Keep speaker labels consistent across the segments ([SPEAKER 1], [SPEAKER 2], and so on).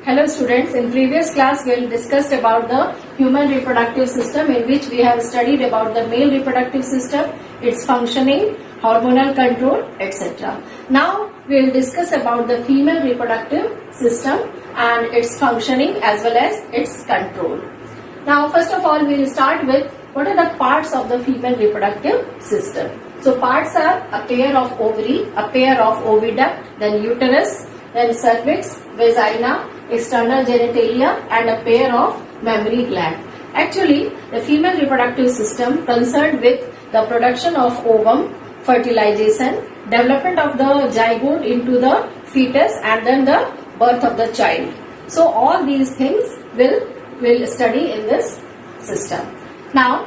[SPEAKER 1] Hello students, in previous class we discussed about the human reproductive system, in which we have studied about the male reproductive system, its functioning, hormonal control, etc. Now we will discuss about the female reproductive system and its functioning as well as its control. Now first of all we will start with what are the parts of the female reproductive system. So parts are a pair of ovary, a pair of oviduct, then uterus, then cervix, vagina, external genitalia and a pair of mammary gland. Actually, the female reproductive system concerned with the production of ovum, fertilization, development of the zygote into the fetus and then the birth of the child. So all these things will study in this system. Now,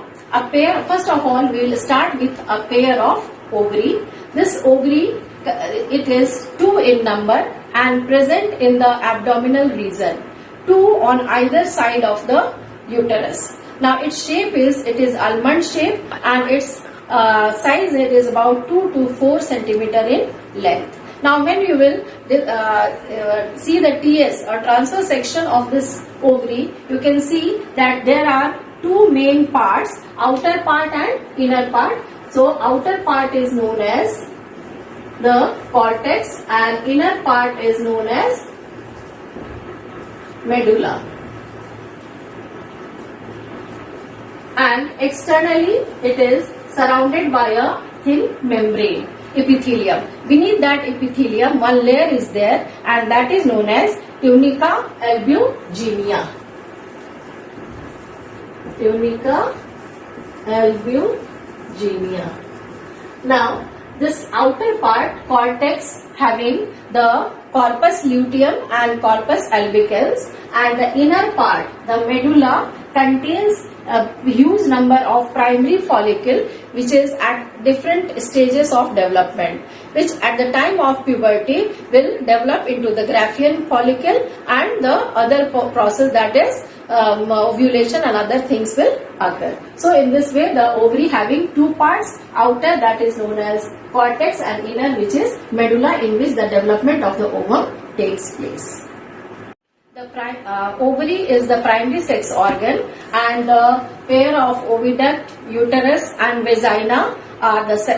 [SPEAKER 1] first of all we will start with a pair of ovary. This ovary, it is 2 in number and present in the abdominal region, 2 on either side of the uterus. Now its shape is almond shape and its size it is about 2 to 4 centimeter in length. Now when you will see the TS or transverse section of this ovary, you can see that there are 2 main parts, outer part and inner part. So outer part is known as the cortex and inner part is known as medulla. And externally it is surrounded by a thin membrane, epithelium. Beneath that epithelium one layer is there and that is known as tunica albuginea. Tunica albuginea. Now this outer part, cortex, having the corpus luteum and corpus albicans, and the inner part, the medulla, contains a huge number of primary follicle which is at different stages of development, which at the time of puberty will develop into the Graafian follicle and the other process, that is ovulation and other things will occur. So in this way the ovary having 2 parts, outer that is known as cortex and inner which is medulla, in which the development of the ovum takes place. The ovary is the primary sex organ and the pair of oviduct, uterus and vagina are the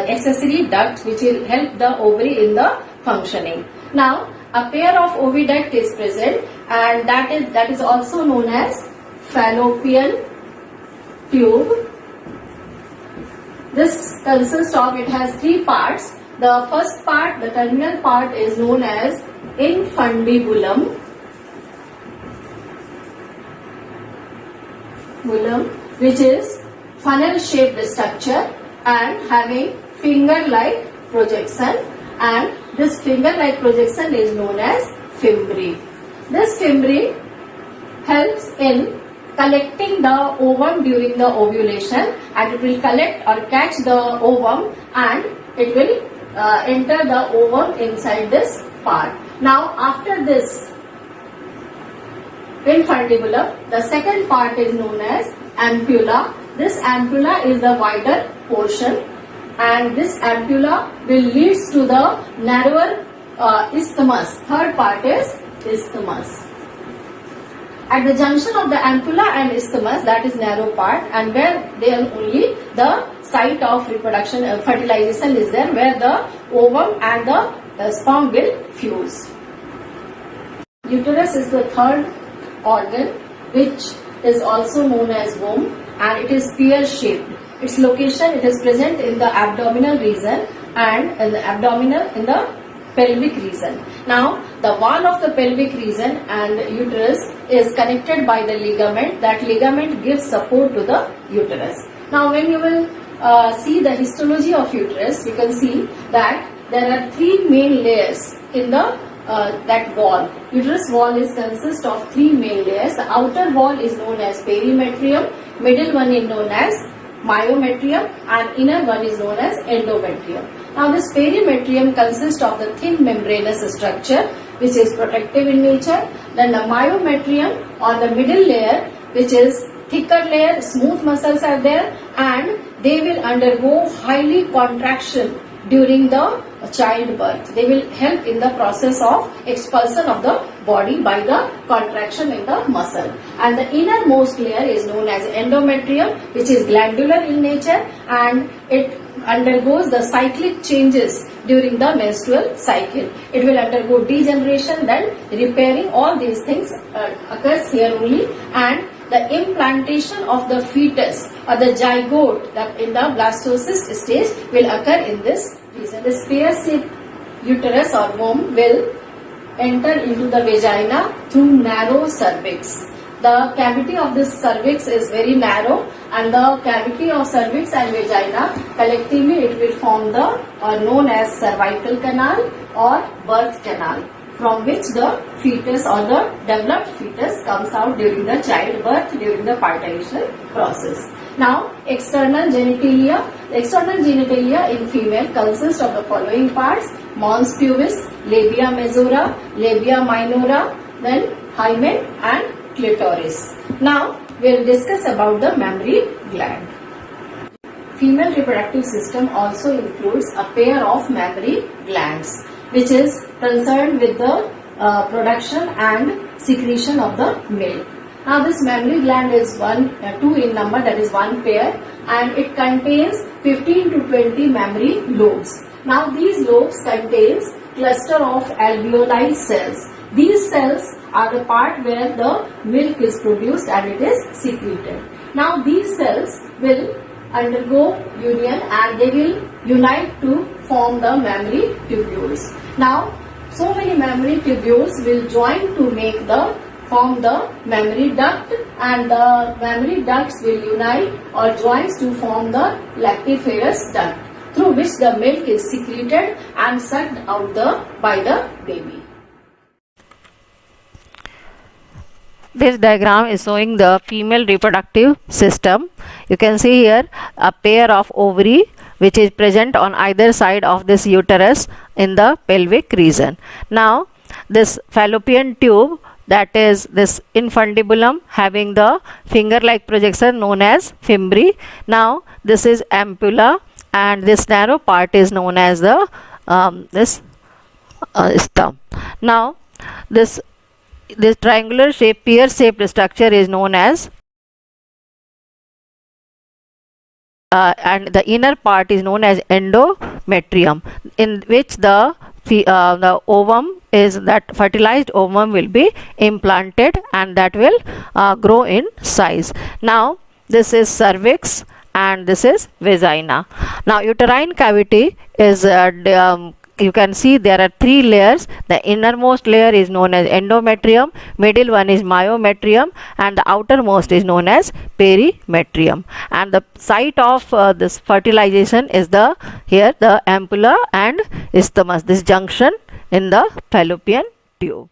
[SPEAKER 1] accessory ducts which will help the ovary in the functioning. Now a pair of oviduct is present and that is also known as fallopian tube. This consists of, it has 3 parts. The first part, the terminal part is known as infundibulum, which is funnel shaped structure and having finger like projection, and this finger like projection is known as fimbriae. This fimbriae helps in collecting the ovum during the ovulation, and it will collect or catch the ovum and it will enter the ovum inside this part. Now after this infundibulum, the second part is known as ampulla. This ampulla is the wider portion and this ampulla will leads to the narrower isthmus. Third part is isthmus. At the junction of the ampulla and isthmus, that is narrow part, and where there only the site of reproduction, fertilization is there, where the ovum and the sperm will fuse. Uterus is the third organ which is also known as womb, and it is pear shaped. Its location, it is present in the abdominal region and in the pelvic region. Now the wall of the pelvic region and uterus is connected by the ligament. That ligament gives support to the uterus. Now when you will see the histology of uterus, you can see that there are 3 main layers in the that wall. Uterus wall consists of 3 main layers. The outer wall is known as perimetrium, middle one is known as myometrium and inner one is known as endometrium. Now this perimetrium consists of the thin membranous structure which is protective in nature. Then the myometrium or the middle layer, which is thicker layer, smooth muscles are there and they will undergo highly contraction during the childbirth. They will help in the process of expulsion of the body by the contraction in the muscle. And the innermost layer is known as endometrium, which is glandular in nature, and it undergoes the cyclic changes during the menstrual cycle. It will undergo degeneration, then repairing. All these things occurs here only, and the implantation of the fetus or the zygote in the blastocyst stage will occur in this region. The spear-shaped uterus or womb will enter into the vagina through narrow cervix. The cavity of this cervix is very narrow, and the cavity of cervix and vagina collectively it will form the known as cervical canal or birth canal, from which the fetus or the developed fetus comes out during the childbirth, during the fertilization process. Now, external genitalia. The external genitalia in female consists of the following parts: mons pubis, labia majora, labia minora, then hymen and clitoris. Now, we will discuss about the mammary gland. Female reproductive system also includes a pair of mammary glands, which is concerned with the production and secretion of the milk. Now this mammary gland is two in number, that is one pair, and it contains 15 to 20 mammary lobes. Now these lobes contains cluster of alveoli cells. These cells are the part where the milk is produced and it is secreted. Now these cells will undergo union and they will unite to form the mammary tubules. Now so many mammary tubules will join to form the mammary duct, and the mammary ducts will unite or joins to form the lactiferous duct, through which the milk is secreted and sucked out by the baby.
[SPEAKER 2] This diagram is showing the female reproductive system. You can see here a pair of ovary which is present on either side of this uterus in the pelvic region. Now this fallopian tube, that is this infundibulum having the finger-like projection known as fimbriae. Now this is ampulla, and this narrow part is known as the stump. Now this triangular shape, pear-shaped structure is known as and the inner part is known as endometrium, in which the ovum is, that fertilized ovum will be implanted and that will grow in size. Now this is cervix and this is vagina. Now uterine cavity is you can see there are three layers. The innermost layer is known as endometrium, middle one is myometrium, and the outermost is known as perimetrium. And the site of this fertilization is the ampulla and isthmus, this junction in the fallopian tube.